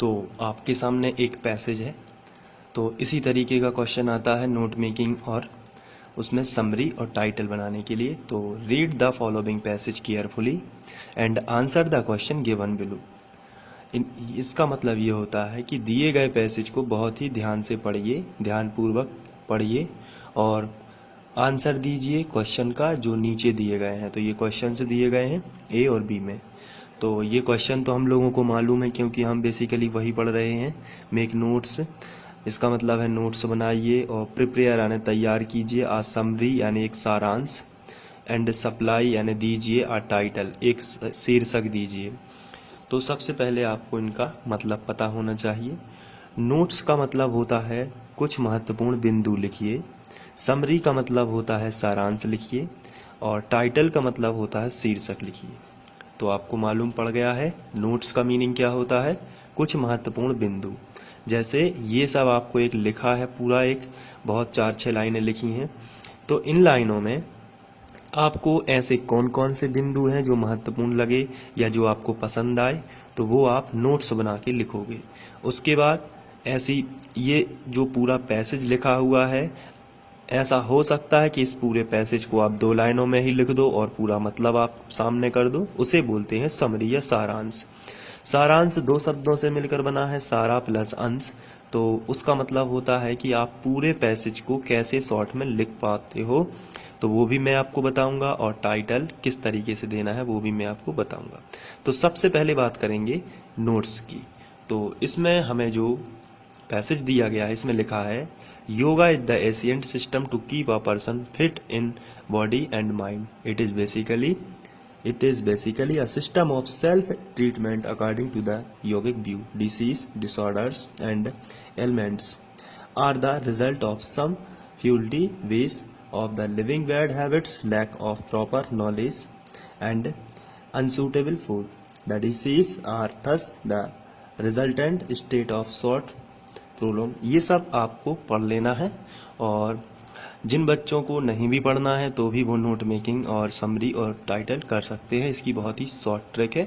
तो आपके सामने एक पैसेज है, तो इसी तरीके का क्वेश्चन आता है नोट मेकिंग और उसमें समरी और टाइटल बनाने के लिए। तो read the following passage carefully and answer the question given below. इसका मतलब ये होता है कि दिए गए पैसेज को बहुत ही ध्यान से पढ़िए, ध्यानपूर्वक पढ़िए और आंसर दीजिए क्वेश्चन का जो नीचे दिए गए हैं। तो ये क्वेश्चन से दिए गए हैं ए और बी में। तो ये क्वेश्चन तो हम लोगों को मालूम है क्योंकि हम बेसिकली वही पढ़ रहे हैं। मेक नोट्स, इसका मतलब है नोट्स बनाइए और प्रिपेयर यानी तैयार कीजिए, आ समरी यानी एक सारांश, एंड सप्लाई यानी दीजिए, आ टाइटल एक शीर्षक दीजिए। तो सबसे पहले आपको इनका मतलब पता होना चाहिए। नोट्स का मतलब होता है कुछ महत्वपूर्ण बिंदु लिखिए, समरी का मतलब होता है सारांश लिखिए और टाइटल का मतलब होता है शीर्षक लिखिए। तो आपको मालूम पड़ गया है नोट्स का मीनिंग क्या होता है, कुछ महत्वपूर्ण बिंदु। जैसे ये सब आपको एक लिखा है, पूरा एक बहुत 4-6 लाइनें लिखी हैं। तो इन लाइनों में आपको ऐसे कौन कौन से बिंदु हैं जो महत्वपूर्ण लगे या जो आपको पसंद आए, तो वो आप नोट्स बना के लिखोगे। उसके बाद ऐसी ये जो पूरा पैसेज लिखा हुआ है, ऐसा हो सकता है कि इस पूरे पैसेज को आप 2 लाइनों में ही लिख दो और पूरा मतलब आप सामने कर दो, उसे बोलते हैं समरी या सारांश। सारांश 2 शब्दों से मिलकर बना है, सारा प्लस अंश। तो उसका मतलब होता है कि आप पूरे पैसेज को कैसे शॉर्ट में लिख पाते हो, तो वो भी मैं आपको बताऊंगा और टाइटल किस तरीके से देना है वो भी मैं आपको बताऊंगा। तो सबसे पहले बात करेंगे नोट्स की। तो इसमें हमें जो पैसेज दिया गया है इसमें लिखा है, yoga is the ancient system to keep a person fit in body and mind. It is basically a system of self-treatment according to the yogic view. Disease, disorders, and ailments are the result of some faulty ways of the living, bad habits, lack of proper knowledge, and unsuitable food. The disease are thus the resultant state of short prolong। ये सब आपको पढ़ लेना है और जिन बच्चों को नहीं भी पढ़ना है तो भी वो नोट मेकिंग और समरी और टाइटल कर सकते हैं। इसकी बहुत ही शॉर्ट ट्रिक है।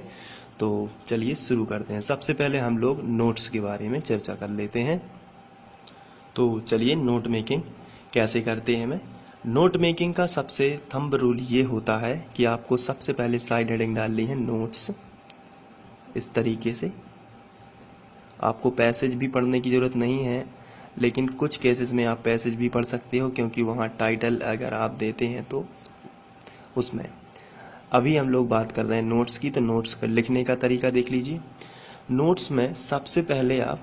तो चलिए शुरू करते हैं। सबसे पहले हम लोग नोट्स के बारे में चर्चा कर लेते हैं। तो चलिए नोट मेकिंग कैसे करते हैं। मैं नोट मेकिंग का सबसे थंब रूल ये होता है कि आपको सबसे पहले साइड हेडिंग डालनी है नोट्स, इस तरीके से। आपको पैसेज भी पढ़ने की ज़रूरत नहीं है, लेकिन कुछ केसेस में आप पैसेज भी पढ़ सकते हो क्योंकि वहाँ टाइटल अगर आप देते हैं तो उसमें। अभी हम लोग बात कर रहे हैं नोट्स की, तो नोट्स का लिखने का तरीका देख लीजिए। नोट्स में सबसे पहले आप,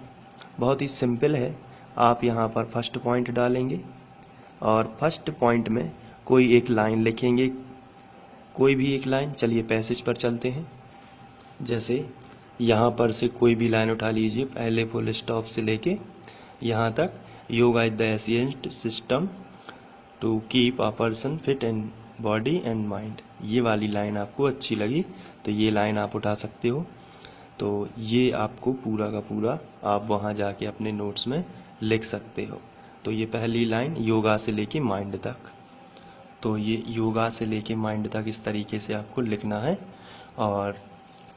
बहुत ही सिंपल है, आप यहाँ पर फर्स्ट पॉइंट डालेंगे और फर्स्ट पॉइंट में कोई एक लाइन लिखेंगे, कोई भी एक लाइन। चलिए पैसेज पर चलते हैं। जैसे यहाँ पर से कोई भी लाइन उठा लीजिए, पहले फुल स्टॉप से लेके यहाँ तक, yoga is the ancient system to keep a person fit in body and mind. ये वाली लाइन आपको अच्छी लगी तो ये लाइन आप उठा सकते हो। तो ये आपको पूरा का पूरा आप वहाँ जाके अपने नोट्स में लिख सकते हो। तो ये पहली लाइन योगा से लेके माइंड तक, तो ये योगा से लेके माइंड तक इस तरीके से आपको लिखना है। और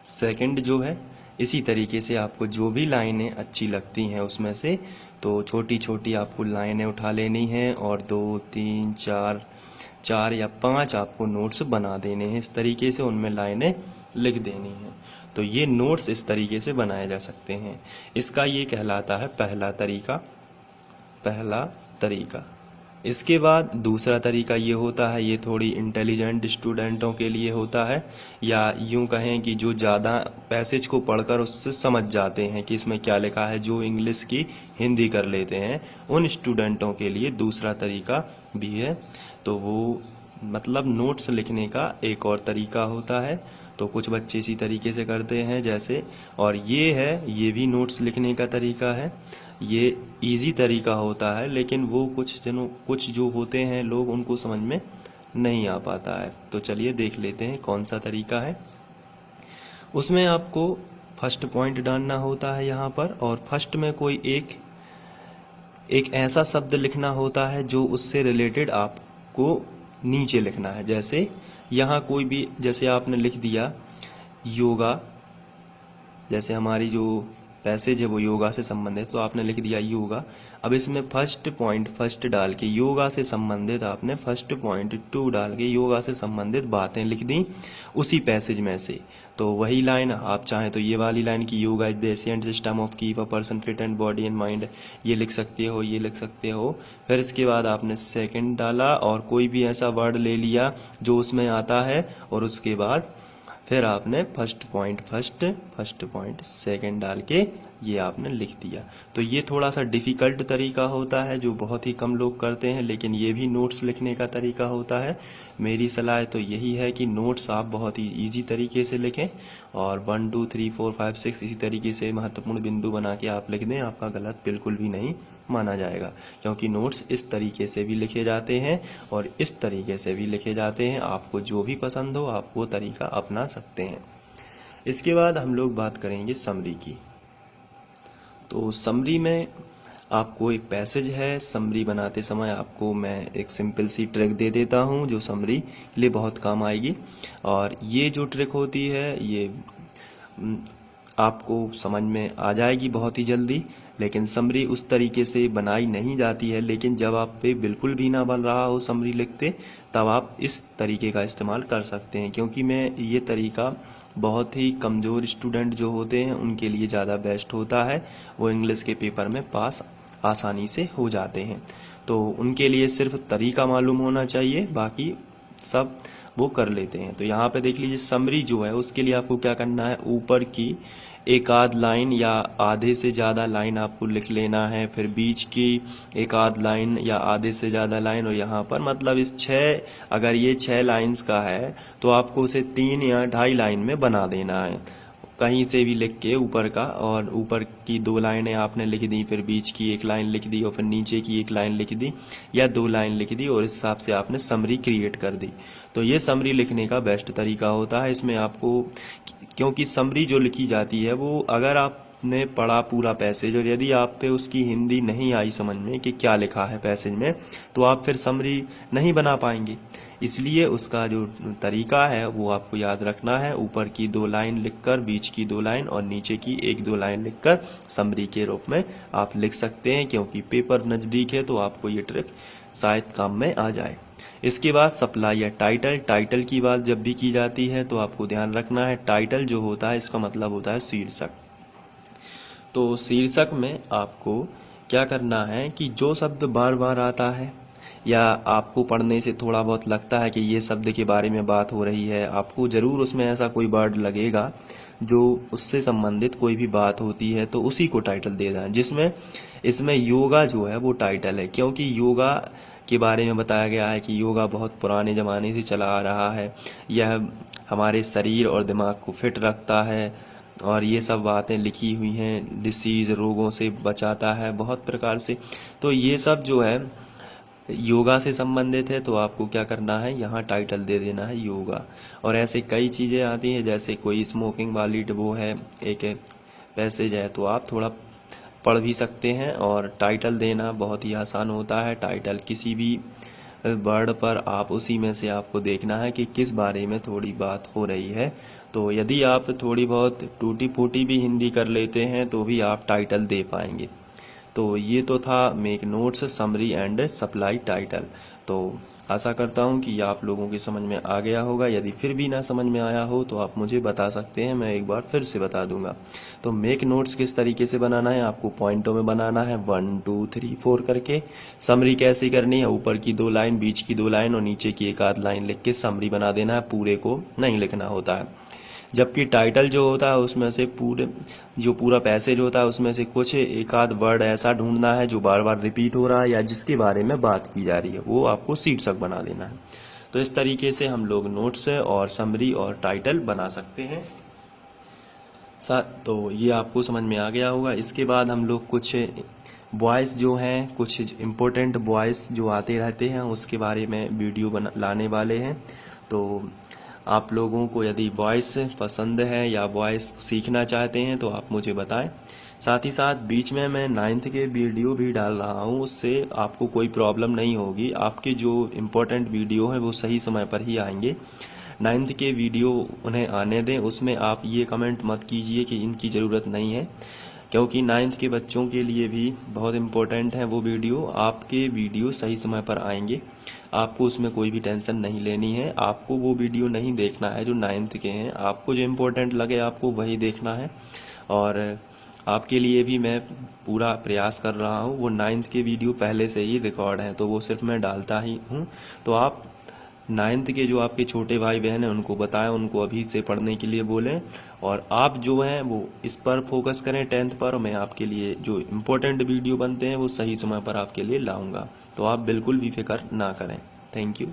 सेकंड जो है, इसी तरीके से आपको जो भी लाइनें अच्छी लगती हैं उसमें से तो छोटी छोटी आपको लाइनें उठा लेनी हैं और 2, 3, 4 या 5 आपको नोट्स बना देने हैं। इस तरीके से उनमें लाइनें लिख देनी हैं। तो ये नोट्स इस तरीके से बनाए जा सकते हैं। इसका ये कहलाता है पहला तरीका। इसके बाद दूसरा तरीका ये होता है, ये थोड़ी इंटेलिजेंट स्टूडेंटों के लिए होता है, या यूं कहें कि जो ज़्यादा पैसेज को पढ़कर उससे समझ जाते हैं कि इसमें क्या लिखा है, जो इंग्लिश की हिंदी कर लेते हैं, उन स्टूडेंटों के लिए दूसरा तरीका भी है। तो वो मतलब नोट्स लिखने का एक और तरीका होता है। तो कुछ बच्चे इसी तरीके से करते हैं जैसे, और ये है, ये भी नोट्स लिखने का तरीका है। ये इजी तरीका होता है, लेकिन वो कुछ जो होते हैं लोग, उनको समझ में नहीं आ पाता है। तो चलिए देख लेते हैं कौन सा तरीका है। उसमें आपको फर्स्ट पॉइंट डालना होता है यहाँ पर, और फर्स्ट में कोई एक ऐसा शब्द लिखना होता है जो उससे रिलेटेड आपको नीचे लिखना है। जैसे यहाँ कोई भी, जैसे आपने लिख दिया योगा, जैसे हमारी जो पैसेज है वो योगा से संबंधित, तो आपने लिख दिया योगा। अब इसमें फर्स्ट पॉइंट फर्स्ट डाल के योगा से संबंधित आपने फर्स्ट पॉइंट 2 डाल के योगा से संबंधित बातें लिख दी उसी पैसेज में से। तो वही लाइन आप चाहें तो ये वाली लाइन की yoga is the ancient system of keep a person fit and body and mind, ये लिख सकते हो, ये लिख सकते हो। फिर इसके बाद आपने सेकंड डाला और कोई भी ऐसा वर्ड ले लिया जो उसमें आता है, और उसके बाद फिर आपने फर्स्ट पॉइंट सेकंड डाल के ये आपने लिख दिया। तो ये थोड़ा सा डिफ़िकल्ट तरीका होता है जो बहुत ही कम लोग करते हैं, लेकिन ये भी नोट्स लिखने का तरीका होता है। मेरी सलाह तो यही है कि नोट्स आप बहुत ही इजी तरीके से लिखें और 1 2 3 4 5 6 इसी तरीके से महत्वपूर्ण बिंदु बना के आप लिख दें, आपका गलत बिल्कुल भी नहीं माना जाएगा, क्योंकि नोट्स इस तरीके से भी लिखे जाते हैं और इस तरीके से भी लिखे जाते हैं। आपको जो भी पसंद हो आप वो तरीका अपना सकते हैं। इसके बाद हम लोग बात करेंगे समरी की। तो समरी में आपको एक पैसेज है, समरी बनाते समय आपको मैं एक सिंपल सी ट्रिक दे देता हूँ जो समरी के लिए बहुत काम आएगी। और ये जो ट्रिक होती है ये आपको समझ में आ जाएगी बहुत ही जल्दी, लेकिन समरी उस तरीके से बनाई नहीं जाती है। लेकिन जब आप पे बिल्कुल भी ना बन रहा हो समरी लिखते, तब आप इस तरीके का इस्तेमाल कर सकते हैं, क्योंकि मैं ये तरीका बहुत ही कमज़ोर स्टूडेंट जो होते हैं उनके लिए ज़्यादा बेस्ट होता है। वो इंग्लिश के पेपर में पास आसानी से हो जाते हैं, तो उनके लिए सिर्फ तरीका मालूम होना चाहिए, बाकी सब वो कर लेते हैं। तो यहाँ पे देख लीजिए समरी जो है उसके लिए आपको क्या करना है, ऊपर की एक आध लाइन या आधे से ज़्यादा लाइन आपको लिख लेना है, फिर बीच की एक आध लाइन या आधे से ज़्यादा लाइन, और यहाँ पर मतलब इस 6 अगर ये 6 लाइंस का है तो आपको उसे 3 या 2.5 लाइन में बना देना है, कहीं से भी लिख के ऊपर का। और ऊपर की 2 लाइनें आपने लिख दी, फिर बीच की 1 लाइन लिख दी और फिर नीचे की 1 लाइन लिख दी या 2 लाइन लिख दी, और इस हिसाब से आपने समरी क्रिएट कर दी। तो ये समरी लिखने का बेस्ट तरीका होता है। इसमें आपको, क्योंकि समरी जो लिखी जाती है वो अगर आपने पढ़ा पूरा पैसेज और यदि आप पे उसकी हिंदी नहीं आई समझ में कि क्या लिखा है पैसेज में, तो आप फिर समरी नहीं बना पाएंगे। इसलिए उसका जो तरीका है वो आपको याद रखना है, ऊपर की 2 लाइन लिखकर, बीच की 2 लाइन और नीचे की 1-2 लाइन लिखकर समरी के रूप में आप लिख सकते हैं। क्योंकि पेपर नज़दीक है तो आपको ये ट्रिक शायद काम में आ जाए। इसके बाद सप्लाई या टाइटल। टाइटल की बात जब भी की जाती है तो आपको ध्यान रखना है, टाइटल जो होता है इसका मतलब होता है शीर्षक। तो शीर्षक में आपको क्या करना है कि जो शब्द बार बार आता है या आपको पढ़ने से थोड़ा बहुत लगता है कि ये शब्द के बारे में बात हो रही है, आपको ज़रूर उसमें ऐसा कोई वर्ड लगेगा जो उससे संबंधित कोई भी बात होती है, तो उसी को टाइटल दे दें। जिसमें इसमें योगा जो है वो टाइटल है, क्योंकि योगा के बारे में बताया गया है कि योगा बहुत पुराने ज़माने से चला आ रहा है, यह हमारे शरीर और दिमाग को फिट रखता है और ये सब बातें लिखी हुई हैं, डिसीज़ रोगों से बचाता है बहुत प्रकार से। तो ये सब जो है योगा से संबंधित है, तो आपको क्या करना है, यहाँ टाइटल दे देना है योगा। और ऐसे कई चीज़ें आती हैं, जैसे कोई स्मोकिंग वाली वो है एक पैसेज है, तो आप थोड़ा पढ़ भी सकते हैं और टाइटल देना बहुत ही आसान होता है। टाइटल किसी भी वर्ड पर आप उसी में से आपको देखना है कि किस बारे में थोड़ी बात हो रही है। तो यदि आप थोड़ी बहुत टूटी फूटी भी हिंदी कर लेते हैं तो भी आप टाइटल दे पाएंगे। तो ये तो था make notes, summary and supply title. तो आशा करता हूँ कि आप लोगों की समझ में आ गया होगा। यदि फिर भी ना समझ में आया हो तो आप मुझे बता सकते हैं, मैं एक बार फिर से बता दूंगा। तो मेक नोट्स किस तरीके से बनाना है, आपको पॉइंटों में बनाना है 1 2 3 4 करके। समरी कैसे करनी है, ऊपर की 2 लाइन, बीच की 2 लाइन और नीचे की 1 आध लाइन लिख के समरी बना देना है, पूरे को नहीं लिखना होता है। जबकि टाइटल जो होता है उसमें से पूरा पैसेज होता है उसमें से कुछ एक आध वर्ड ऐसा ढूंढना है जो बार बार रिपीट हो रहा है या जिसके बारे में बात की जा रही है, वो आपको शीर्षक बना देना है। तो इस तरीके से हम लोग नोट्स और समरी और टाइटल बना सकते हैं। तो ये आपको समझ में आ गया होगा। इसके बाद हम लोग कुछ वॉइस जो हैं, कुछ इम्पोर्टेंट वॉइस जो आते रहते हैं उसके बारे में वीडियो लाने वाले हैं। तो आप लोगों को यदि वॉइस पसंद है या वॉइस सीखना चाहते हैं तो आप मुझे बताएं। साथ ही साथ बीच में मैं 9th के वीडियो भी डाल रहा हूं, उससे आपको कोई प्रॉब्लम नहीं होगी। आपके जो इम्पोर्टेंट वीडियो हैं वो सही समय पर ही आएंगे। 9th के वीडियो उन्हें आने दें, उसमें आप ये कमेंट मत कीजिए कि इनकी ज़रूरत नहीं है, क्योंकि 9th के बच्चों के लिए भी बहुत इम्पोर्टेंट है वो वीडियो। आपके वीडियो सही समय पर आएंगे, आपको उसमें कोई भी टेंशन नहीं लेनी है। आपको वो वीडियो नहीं देखना है जो 9th के हैं, आपको जो इम्पोर्टेंट लगे आपको वही देखना है। और आपके लिए भी मैं पूरा प्रयास कर रहा हूँ। वो 9th के वीडियो पहले से ही रिकॉर्ड हैं, तो वो सिर्फ मैं डालता ही हूँ। तो आप 9th के जो आपके छोटे भाई बहन हैं उनको बताएं, उनको अभी से पढ़ने के लिए बोलें। और आप जो हैं वो इस पर फोकस करें 10th पर। मैं आपके लिए जो इम्पोर्टेंट वीडियो बनते हैं वो सही समय पर आपके लिए लाऊंगा, तो आप बिल्कुल भी फिक्र ना करें। Thank you.